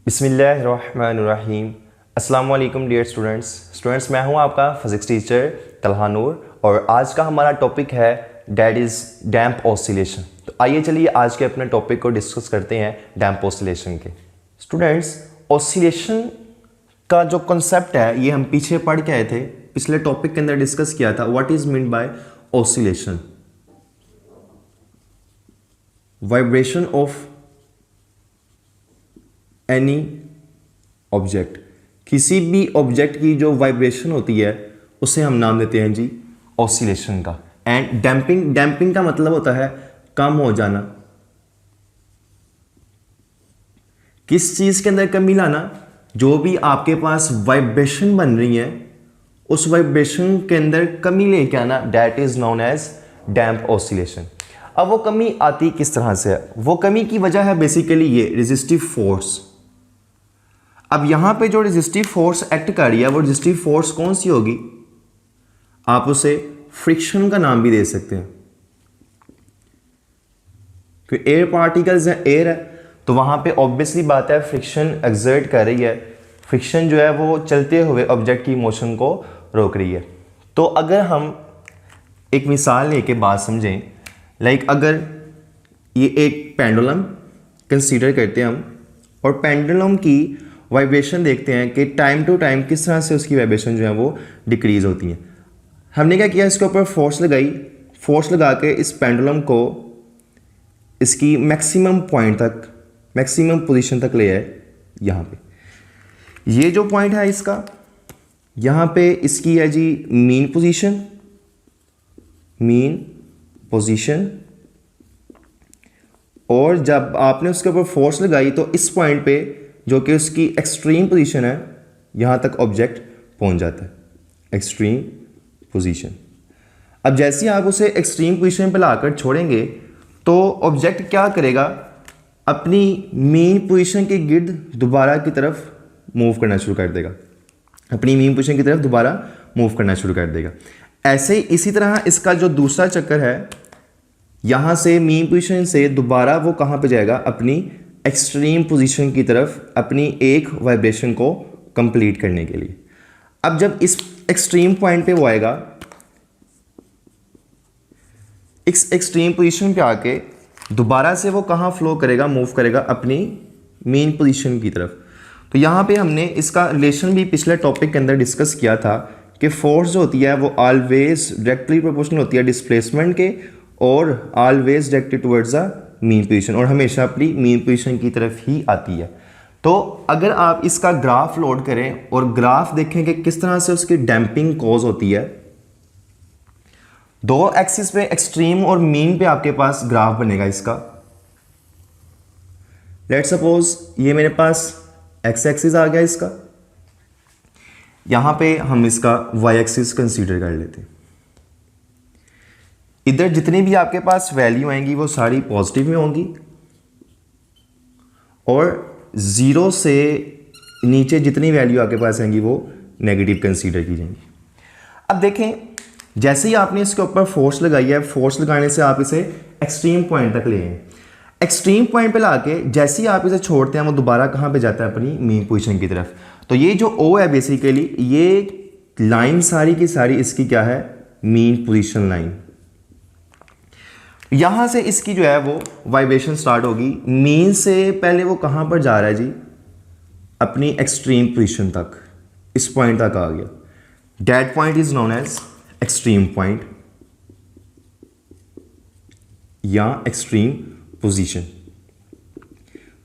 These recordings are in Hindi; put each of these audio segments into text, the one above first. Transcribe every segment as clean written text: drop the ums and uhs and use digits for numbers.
बिस्मिल्लाहिर्रहमानिर्रहीम। अस्सलाम वालेकुम डियर स्टूडेंट्स, मैं हूं आपका फिज़िक्स टीचर तलहा नूर और आज का हमारा टॉपिक है डैट इज़ डैम्प ऑसिलेशन। तो आइए चलिए आज के अपने टॉपिक को डिस्कस करते हैं डैम्प ऑसिलेशन के। स्टूडेंट्स, ऑसिलेशन का जो कॉन्सेप्ट है ये हम पीछे पढ़ के आए थे, पिछले टॉपिक के अंदर डिस्कस किया था। What is mean by oscillation? Vibration of any object, किसी भी ऑब्जेक्ट की जो वाइब्रेशन होती है उसे हम नाम देते हैं जी ऑसिलेशन का। एंड डैम्पिंग का मतलब होता है कम हो जाना, किस चीज के अंदर कमी लाना? जो भी आपके पास वाइब्रेशन बन रही है उस वाइब्रेशन के अंदर कमी लेके आना, that is known as damp oscillation. अब वो कमी आती किस तरह से है? वो कमी की वजह है बेसिकली ये रेजिस्टिव फोर्स। अब यहां पे जो रेजिस्टिव फोर्स एक्ट कर रही है वो रेजिस्टिव फोर्स कौन सी होगी? आप उसे फ्रिक्शन का नाम भी दे सकते हैं, क्योंकि एयर पार्टिकल्स है, एयर है, तो वहां पे ऑब्वियसली बात है फ्रिक्शन एक्सर्ट कर रही है। फ्रिक्शन जो है वो चलते हुए ऑब्जेक्ट की मोशन को रोक रही है। तो अगर हम एक मिसाल लेके बात समझें, लाइक अगर ये एक पेंडुलम कंसीडर करते हैं हम और पेंडुलम की वाइब्रेशन देखते हैं कि टाइम टू टाइम किस तरह से उसकी वाइब्रेशन जो है वो डिक्रीज होती है। हमने क्या किया, इसके ऊपर फोर्स लगाई, फोर्स लगा के इस पेंडुलम को इसकी मैक्सिमम पॉइंट तक, मैक्सिमम पोजीशन तक ले आए। यहाँ पे ये जो पॉइंट है इसका, यहाँ पे इसकी है जी मीन पोजीशन, और जब आपने उसके ऊपर फोर्स लगाई तो इस पॉइंट पे जो कि उसकी एक्सट्रीम पोजीशन है, यहाँ तक ऑब्जेक्ट पहुँच जाता है, एक्सट्रीम पोजीशन। अब जैसे ही आप उसे एक्सट्रीम पोजीशन पे लाकर छोड़ेंगे तो ऑब्जेक्ट क्या करेगा, अपनी मीन पोजीशन के गिर्द दोबारा की तरफ मूव करना शुरू कर देगा, अपनी मीन पोजीशन की तरफ दोबारा मूव करना शुरू कर देगा। ऐसे ही इसी तरह इसका जो दूसरा चक्कर है, यहाँ से मीन पोजीशन से दोबारा वो कहाँ पे जाएगा, अपनी एक्सट्रीम पोजीशन की तरफ, अपनी एक वाइब्रेशन को कंप्लीट करने के लिए। अब जब इस एक्सट्रीम पॉइंट पे वो आएगा, इस एक्सट्रीम पोजीशन पे आके दोबारा से वो कहाँ फ्लो करेगा, मूव करेगा अपनी मेन पोजीशन की तरफ। तो यहाँ पे हमने इसका रिलेशन भी पिछले टॉपिक के अंदर डिस्कस किया था कि फोर्स जो होती है वो ऑलवेज डायरेक्टली प्रोपोर्शनल होती है डिस्प्लेसमेंट के, और always directed towards the mean position, और हमेशा अपनी मीन पोजीशन की तरफ ही आती है। तो अगर आप इसका ग्राफ लोड करें और ग्राफ देखें कि किस तरह से उसकी डैम्पिंग कॉज होती है, दो एक्सिस पे एक्सट्रीम और मीन पे आपके पास ग्राफ बनेगा इसका। लेट्स सपोज ये मेरे पास एक्स एक्सिस आ गया इसका, यहां पे हम इसका वाई एक्सिस कंसीडर कर लेते हैं। इधर जितनी भी आपके पास वैल्यू आएंगी वो सारी पॉजिटिव में होंगी, और ज़ीरो से नीचे जितनी वैल्यू आपके पास आएंगी वो नेगेटिव कंसीडर की जाएंगी। अब देखें, जैसे ही आपने इसके ऊपर फोर्स लगाई है, फोर्स लगाने से आप इसे एक्सट्रीम पॉइंट तक ले आए। एक्सट्रीम पॉइंट पे लाके जैसे ही आप इसे छोड़ते हैं वो दोबारा कहाँ पे जाता है, अपनी मेन पोजीशन की तरफ। तो ये जो ओ है बेसिकली, ये लाइन सारी की सारी इसकी क्या है, मेन पोजीशन लाइन। यहां से इसकी जो है वो वाइब्रेशन स्टार्ट होगी। मीन से पहले वो कहां पर जा रहा है जी, अपनी एक्सट्रीम पोजीशन तक, इस पॉइंट तक आ गया। That point is known as extreme point या एक्सट्रीम पोजीशन।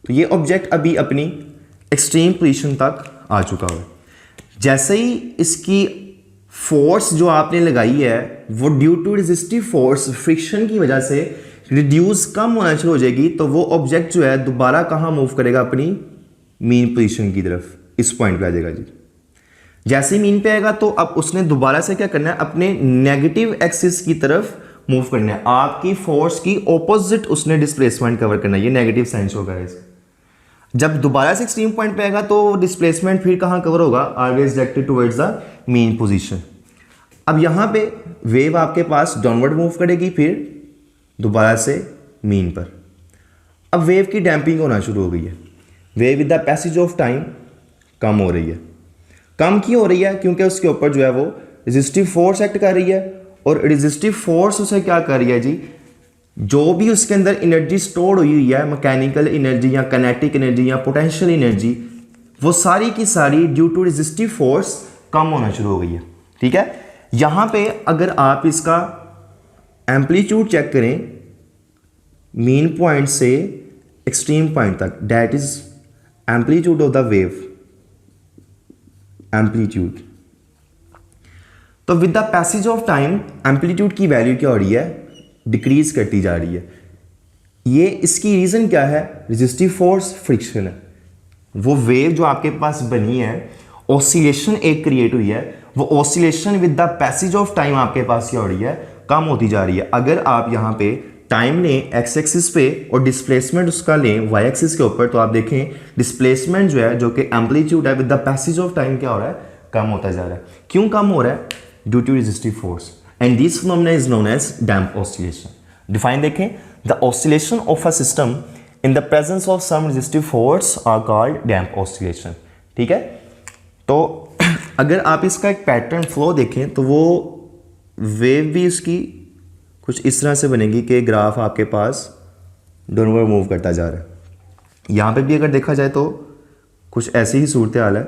तो ये ऑब्जेक्ट अभी अपनी एक्सट्रीम पोजीशन तक आ चुका है। जैसे ही इसकी फोर्स जो आपने लगाई है वो due to resistive force, friction की वजह से रिड्यूस, कम होना शुरू हो जाएगी, तो वो ऑब्जेक्ट जो है दोबारा कहाँ मूव करेगा, अपनी मीन पोजीशन की तरफ, इस पॉइंट पे आ जाएगा जी। जैसे ही मीन पे आएगा तो अब उसने दोबारा से क्या करना है, अपने नेगेटिव एक्सिस की तरफ मूव करना है। आपकी फोर्स की ऑपोजिट उसने डिस्प्लेसमेंट कवर करना है, ये नेगेटिव साइन शो करेगा इसका। जब दोबारा से एक्सट्रीम पॉइंट पे आएगा तो डिस्प्लेसमेंट फिर कहाँ कवर होगा, always directed towards the main position. अब यहाँ पे वेव आपके पास डाउनवर्ड मूव करेगी, फिर दोबारा से मीन पर। अब वेव की डैम्पिंग होना शुरू हो गई है। Wave with the passage of time कम हो रही है। कम क्यों हो रही है? क्योंकि उसके ऊपर जो है वो रेजिस्टिव फोर्स एक्ट कर रही है, और रेजिस्टिव फोर्स उसे क्या कर रही है जी, जो भी उसके अंदर एनर्जी स्टोर हुई है, मैकेनिकल एनर्जी या काइनेटिक एनर्जी या पोटेंशियल एनर्जी, वो सारी की सारी ड्यू टू रेजिस्टिव फोर्स कम होना शुरू हो गई है। ठीक है, यहां पे अगर आप इसका एम्पलीट्यूड चेक करें मीन पॉइंट से एक्सट्रीम पॉइंट तक, that is amplitude of the wave, amplitude. तो with the passage of time amplitude की वैल्यू क्या हो रही है? डिक्रीज करती जा रही है। ये इसकी रीजन क्या है? रेजिस्टिव फोर्स, फ्रिक्शन है। वो वेव जो आपके पास बनी है, ऑसिलेशन एक क्रिएट हुई है, वो oscillation with the passage of time आपके पास क्या हो रही है? कम होती जा रही है। अगर आप यहाँ पे टाइम लें एक्स एक्सिस पे और डिस्प्लेसमेंट उसका लें वाई एक्सिस के ऊपर, तो आप देखें डिस्प्लेसमेंट जो है, जो कि एम्पलीट्यूड है, with the passage of time क्या हो रहा है? कम होता जा रहा है। क्यों कम हो रहा है? Due to resistive force, and this phenomena is known as damp oscillation. Define देखें, the oscillation of a system in the presence of some resistive force are called damp oscillation. ठीक है, तो अगर आप इसका एक पैटर्न फ्लो देखें तो वो वेव भी इसकी कुछ इस तरह से बनेगी कि ग्राफ आपके पास डाउनवर्ड मूव करता जा रहा है। यहाँ पे भी अगर देखा जाए तो कुछ ऐसी ही सूरत हाल है।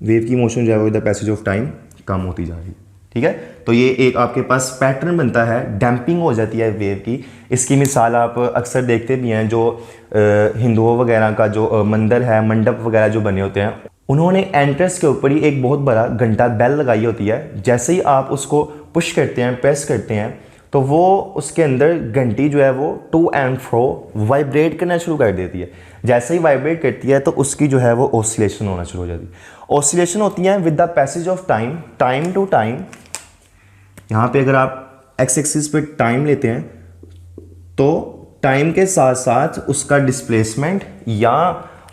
वेव की मोशन जो है with the passage of time कम होती जा रही है। ठीक है, तो ये एक आपके पास पैटर्न बनता है, डैम्पिंग हो जाती है वेव की। इसकी मिसाल आप अक्सर देखते भी हैं, जो हिंदुओं वगैरह का जो मंदिर है, मंडप वगैरह जो बने होते हैं, उन्होंने एंट्रेंस के ऊपर ही एक बहुत बड़ा घंटा बेल लगाई होती है। जैसे ही आप उसको पुश करते हैं, प्रेस करते हैं, तो वो उसके अंदर घंटी जो है वो टू एंड फ्रो वाइब्रेट करना शुरू कर देती है। जैसे ही वाइब्रेट करती है तो उसकी जो है वो ऑसिलेशन होना शुरू हो जाती है। ऑसिलेशन होती है with the passage of time, time to time. यहाँ पे अगर आप एक्स एक्सिस पे टाइम लेते हैं तो टाइम के साथ साथ उसका डिस्प्लेसमेंट या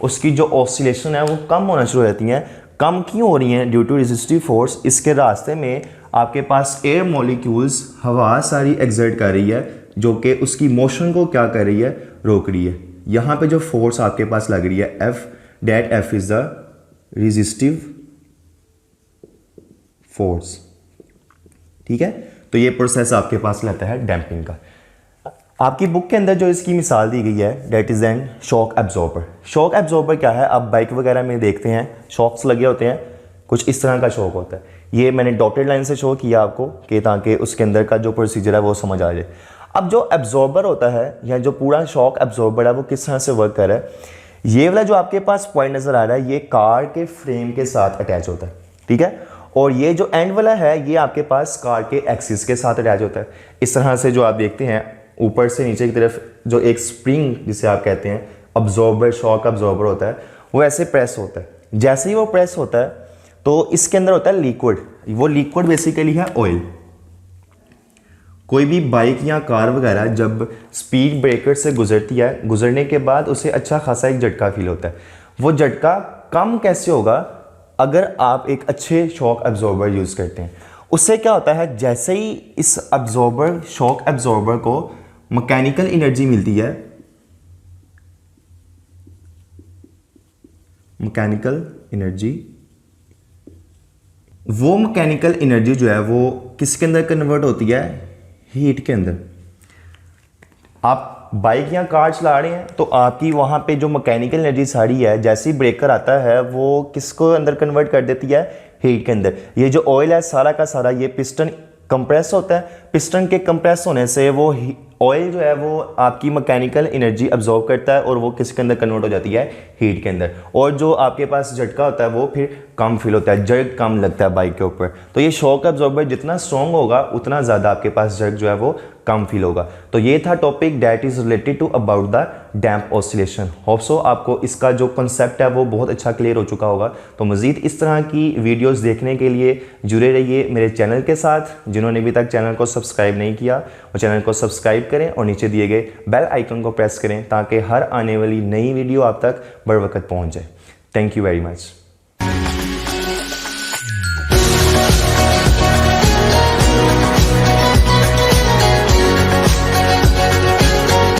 उसकी जो ऑसिलेशन है वो कम होना शुरू हो जाती हैं। कम क्यों हो रही हैं? Due to resistive force. इसके रास्ते में आपके पास एयर मॉलिक्यूल्स, हवा सारी एग्जर्ट कर रही है, जो कि उसकी मोशन को क्या कर रही है? रोक रही है। यहाँ पे जो फोर्स आपके पास लग रही है F, that F is the resistive force. ठीक है, तो ये प्रोसेस आपके पास रहता है डैम्पिंग का। आपकी बुक के अंदर जो इसकी मिसाल दी गई है that is an shock absorber. Shock absorber क्या है? आप बाइक वगैरह में देखते हैं शॉक्स लगे होते हैं, कुछ इस तरह का शॉक होता है। ये मैंने डॉटेड लाइन से शो किया आपको कि ताकि उसके अंदर का जो प्रोसीजर है वो समझ आ जाए। अब जो एब्जॉर्बर होता है या जो पूरा शॉक एब्जॉर्बर है वो किस तरह से वर्क कर रहा है, ये वाला जो आपके पास पॉइंट नज़र आ रहा है ये कार के फ्रेम के साथ अटैच होता है। ठीक है, और ये जो एंड वाला है ये आपके पास कार के एक्सिस के साथ अटैच होता है। इस तरह से जो आप देखते हैं ऊपर से नीचे की तरफ जो एक स्प्रिंग जिसे आप कहते हैं अब्जॉर्बर, शॉक अब्जॉर्बर होता है, वो ऐसे प्रेस होता है। जैसे ही वो प्रेस होता है तो इसके अंदर होता है लिक्विड। वो लिक्विड बेसिकली है ऑयल। कोई भी बाइक या कार वगैरह जब स्पीड ब्रेकर से गुजरती है, गुजरने के बाद उसे अच्छा खासा एक झटका फील होता है। वो झटका कम कैसे होगा? अगर आप एक अच्छे शॉक एब्जॉर्बर यूज़ करते हैं। उससे क्या होता है, जैसे ही इस एब्जॉर्बर, शॉक एब्जॉर्बर को मैकेनिकल एनर्जी मिलती है, मैकेनिकल एनर्जी, वो मैकेनिकल एनर्जी जो है वो किसके अंदर कन्वर्ट होती है? हीट के अंदर। आप बाइक या कार चला रहे हैं तो आपकी वहाँ पे जो मैकेनिकल एनर्जी सारी है, जैसे ही ब्रेकर आता है वो किसको अंदर कन्वर्ट कर देती है? हीट के अंदर। ये जो ऑयल है सारा का सारा, ये पिस्टन कंप्रेस होता है। पिस्टन के कंप्रेस होने से वो ऑयल जो है वो आपकी मैकेनिकल एनर्जी अब्जॉर्व करता है और वो किसके अंदर कन्वर्ट हो जाती है? हीट के अंदर। और जो आपके पास झटका होता है वो फिर कम फील होता है, जर्क कम लगता है बाइक के ऊपर। तो ये शॉक एब्जॉर्बर जितना स्ट्रॉन्ग होगा उतना ज़्यादा आपके पास जर्क जो है वो कम फील होगा। तो ये था topic that is related to about the damp oscillation. Hope so आपको इसका जो कंसेप्ट है वो बहुत अच्छा क्लियर हो चुका होगा। तो मज़ीद इस तरह की वीडियोज़ देखने के लिए जुड़े रहिए मेरे चैनल के साथ। जिन्होंने अभी तक चैनल को सब्सक्राइब नहीं किया वो चैनल को सब्सक्राइब करें और नीचे दिए गए बेल आइकन को प्रेस करें ताकि हर आने वाली नई वीडियो आप तक बर वक्त पहुँच जाए। Thank you very much.